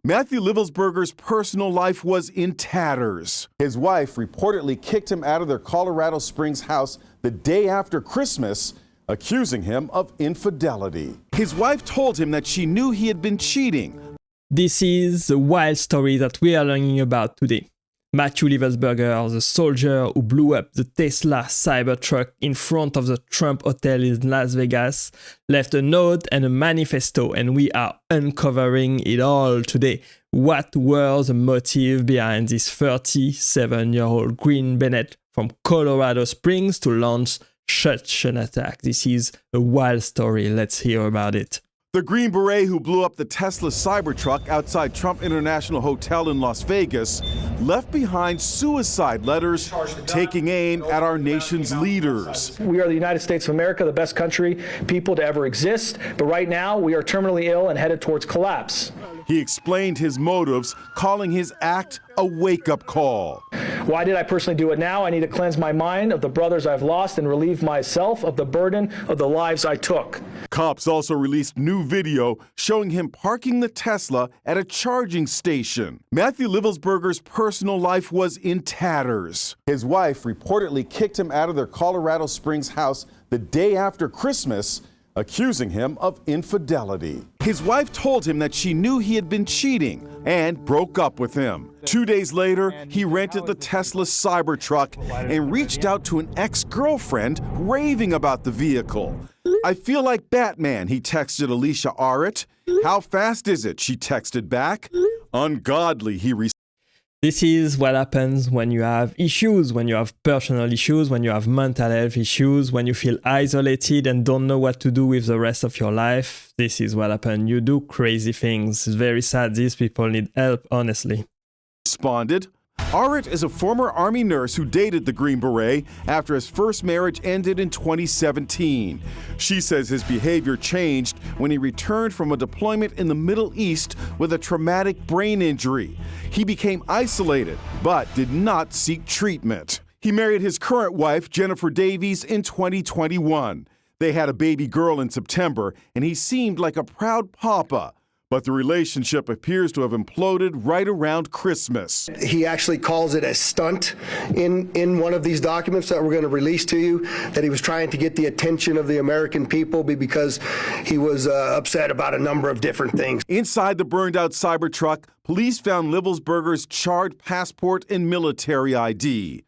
Matthew Livelsberger's personal life was in tatters. His wife reportedly kicked him out of their Colorado Springs house the day after Christmas, accusing him of infidelity. His wife told him that she knew he had been cheating. This is the wild story that we are learning about today. Matthew Livelsberger, the soldier who blew up the Tesla Cybertruck in front of the Trump Hotel in Las Vegas, left a note and a manifesto, and we are uncovering it all today. What were the motives behind this 37-year-old Green Beret from Colorado Springs to launch such an attack? This is a wild story. Let's hear about it. The Green Beret who blew up the Tesla Cybertruck outside Trump International Hotel in Las Vegas left behind suicide letters taking aim at our nation's leaders. We are the United States of America, the best country, people to ever exist. But right now, we are terminally ill and headed towards collapse. He explained his motives, calling his act a wake-up call. Why did I personally do it now? I need to cleanse my mind of the brothers I've lost and relieve myself of the burden of the lives I took. Cops also released new video showing him parking the Tesla at a charging station. Matthew Livelsberger's personal life was in tatters. His wife reportedly kicked him out of their Colorado Springs house the day after Christmas, accusing him of infidelity. His wife told him that she knew he had been cheating and broke up with him. 2 days later, he rented the Tesla Cybertruck and reached out to an ex-girlfriend raving about the vehicle. "I feel like Batman," he texted Alicia Arrett. "How fast is it?" she texted back. "Ungodly," he responded. This is what happens when you have issues, when you have personal issues, when you have mental health issues, when you feel isolated and don't know what to do with the rest of your life. This is what happens. You do crazy things. It's very sad. These people need help, honestly. Responded. Arrett is a former Army nurse who dated the Green Beret after his first marriage ended in 2017. She says his behavior changed when he returned from a deployment in the Middle East with a traumatic brain injury. He became isolated, but did not seek treatment. He married his current wife, Jennifer Davies, in 2021. They had a baby girl in September, and he seemed like a proud papa. But the relationship appears to have imploded right around Christmas. He actually calls it a stunt in one of these documents that we're going to release to you, that he was trying to get the attention of the American people because he was upset about a number of different things. Inside the burned-out Cybertruck, police found Livelsberger's charred passport and military ID.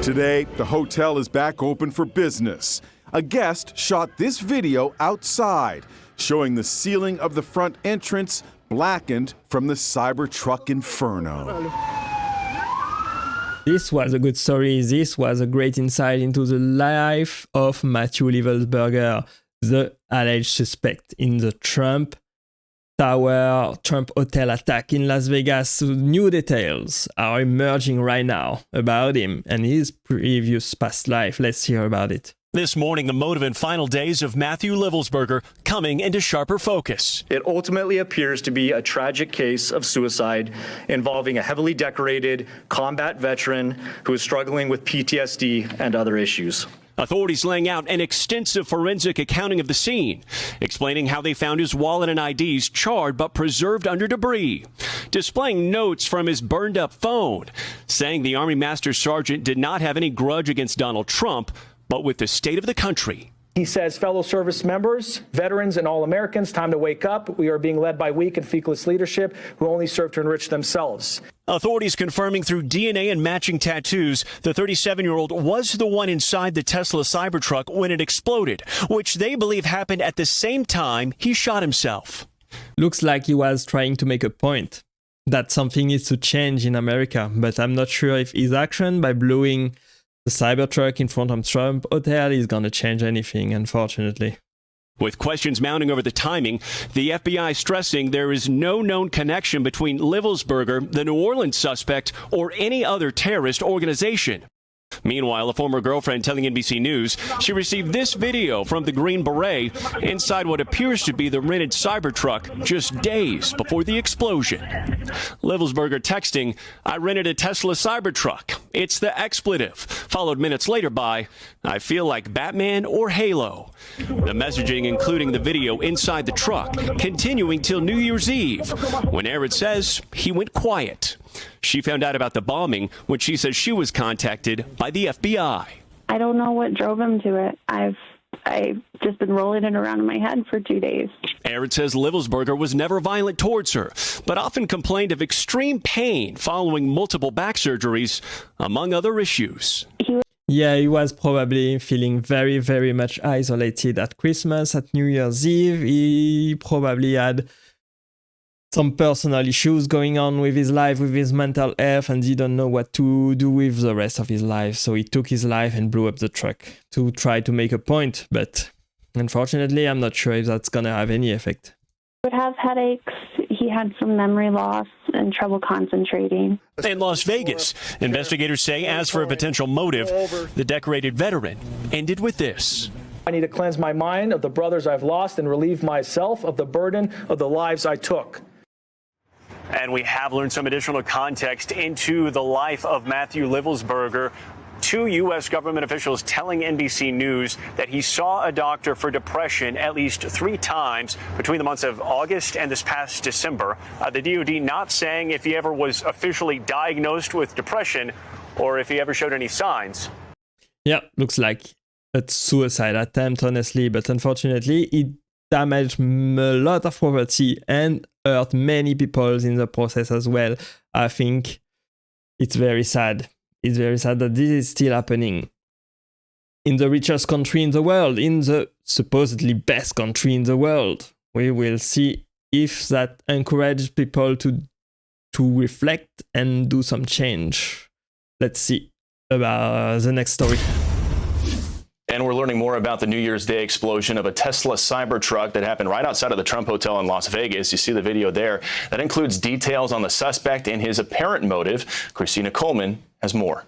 Today, the hotel is back open for business. A guest shot this video outside, showing the ceiling of the front entrance blackened from the Cybertruck inferno. This was a good story. This was a great insight into the life of Matthew Livelsberger, the alleged suspect in the Trump Tower, Trump Hotel attack in Las Vegas. New details are emerging right now about him and his previous past life. Let's hear about it. This morning, the motive and final days of Matthew Livelsberger coming into sharper focus. It ultimately appears to be a tragic case of suicide involving a heavily decorated combat veteran who is struggling with PTSD and other issues. Authorities laying out an extensive forensic accounting of the scene, explaining how they found his wallet and IDs charred but preserved under debris, displaying notes from his burned-up phone, saying the Army Master Sergeant did not have any grudge against Donald Trump, but with the state of the country. He says, fellow service members, veterans, and all Americans, time to wake up. We are being led by weak and feckless leadership who only serve to enrich themselves. Authorities confirming through DNA and matching tattoos, the 37-year-old was the one inside the Tesla Cybertruck when it exploded, which they believe happened at the same time he shot himself. Looks like he was trying to make a point that something needs to change in America, but I'm not sure if his action by blowing the Cybertruck in front of Trump Hotel is going to change anything, unfortunately. With questions mounting over the timing, the FBI stressing there is no known connection between Livelsberger, the New Orleans suspect, or any other terrorist organization. Meanwhile, a former girlfriend telling NBC News she received this video from the Green Beret inside what appears to be the rented Cybertruck just days before the explosion. Livelsberger texting, "I rented a Tesla Cybertruck. It's the expletive," followed minutes later by, "I feel like Batman or Halo." The messaging including the video inside the truck, continuing till New Year's Eve, when Arid says he went quiet. She found out about the bombing when she says she was contacted by the FBI. I don't know what drove him to it. I've just been rolling it around in my head for 2 days. Arid says Livelsberger was never violent towards her, but often complained of extreme pain following multiple back surgeries, among other issues. Yeah, he was probably feeling very, very much isolated at Christmas, at New Year's Eve. He probably had some personal issues going on with his life, with his mental health, and didn't know what to do with the rest of his life. So he took his life and blew up the truck to try to make a point. But unfortunately, I'm not sure if that's going to have any effect. He would have headaches. He had some memory loss and trouble concentrating. In Las Vegas, investigators say as for a potential motive, the decorated veteran ended with this. I need to cleanse my mind of the brothers I've lost and relieve myself of the burden of the lives I took. And we have learned some additional context into the life of Matthew Livelsberger. Two U.S. government officials telling NBC News that he saw a doctor for depression at least 3 times between the months of August and this past December. The DOD not saying if he ever was officially diagnosed with depression or if he ever showed any signs. Yeah, looks like a suicide attempt, honestly, but unfortunately, it damaged a lot of property and hurt many people in the process as well. I think it's very sad. It's very sad that this is still happening in the richest country in the world, in the supposedly best country in the world. We will see if that encourages people to reflect and do some change. Let's see about the next story. And we're learning more about the New Year's Day explosion of a Tesla Cybertruck that happened right outside of the Trump Hotel in Las Vegas. You see the video there. That includes details on the suspect and his apparent motive. Christina Coleman has more.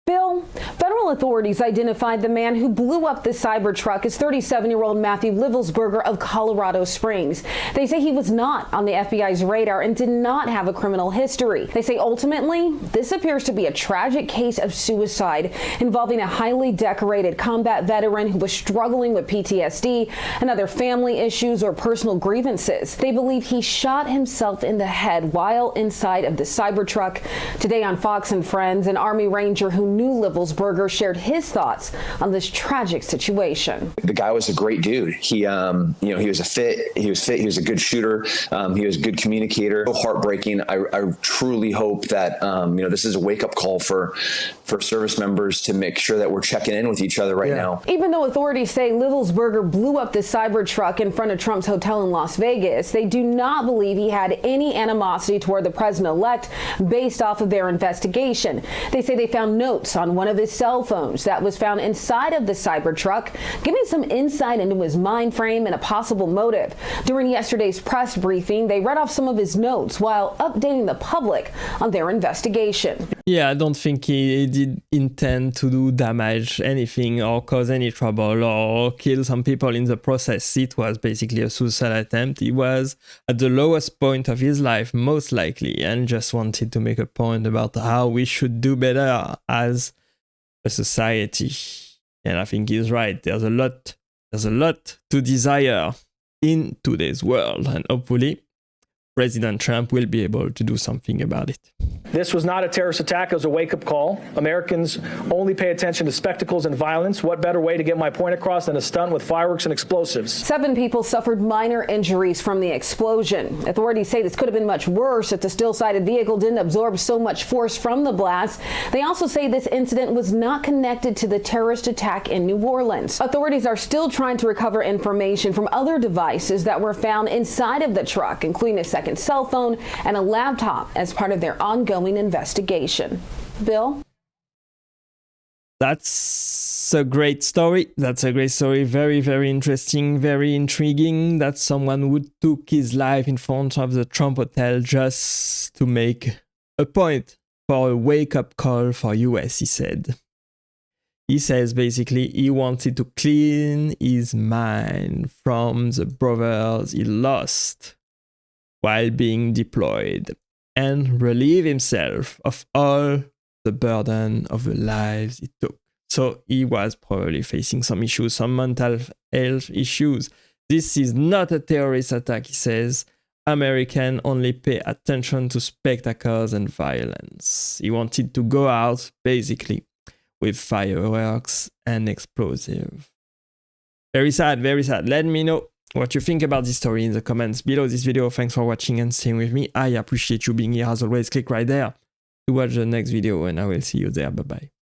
Bill, federal authorities identified the man who blew up the Cybertruck as 37-year-old Matthew Livelsberger of Colorado Springs. They say he was not on the FBI's radar and did not have a criminal history. They say ultimately, this appears to be a tragic case of suicide involving a highly decorated combat veteran who was struggling with PTSD and other family issues or personal grievances. They believe he shot himself in the head while inside of the Cybertruck. Today on Fox and Friends, an Army Ranger who knew Livelsberger shared his thoughts on this tragic situation. The guy was a great dude. He was fit. He was a good shooter. He was a good communicator. So heartbreaking. I truly hope that, this is a wake up call for service members to make sure that we're checking in with each other right now. Even though authorities say Livelsberger blew up the Cybertruck in front of Trump's hotel in Las Vegas, they do not believe he had any animosity toward the president-elect based off of their investigation. They say they found notes on one of his cell phones that was found inside of the Cybertruck, giving some insight into his mind frame and a possible motive. During yesterday's press briefing, they read off some of his notes while updating the public on their investigation. Yeah, I don't think he did intend to do damage, anything, or cause any trouble, or kill some people in the process. It was basically a suicide attempt. He was at the lowest point of his life, most likely, and just wanted to make a point about how we should do better as a society. And I think he's right. There's a lot to desire in today's world, and hopefully President Trump will be able to do something about it. This was not a terrorist attack. It was a wake-up call. Americans only pay attention to spectacles and violence. What better way to get my point across than a stunt with fireworks and explosives? 7 people suffered minor injuries from the explosion. Authorities say this could have been much worse if the still-sided vehicle didn't absorb so much force from the blast. They also say this incident was not connected to the terrorist attack in New Orleans. Authorities are still trying to recover information from other devices that were found inside of the truck, including a second cell phone and a laptop, as part of their ongoing investigation. Bill? That's a great story. Very, very interesting, very intriguing. That someone who took his life in front of the Trump Hotel just to make a point for a wake-up call for US, he said. He says basically he wanted to clean his mind from the brothers he lost while being deployed and relieve himself of all the burden of the lives he took. So he was probably facing some issues, some mental health issues. This is not a terrorist attack, he says. Americans only pay attention to spectacles and violence. He wanted to go out, basically, with fireworks and explosives. Very sad, very sad. Let me know what you think about this story in the comments below this video. Thanks for watching and staying with me. I appreciate you being here as always. Click right there to watch the next video and I will see you there. Bye bye.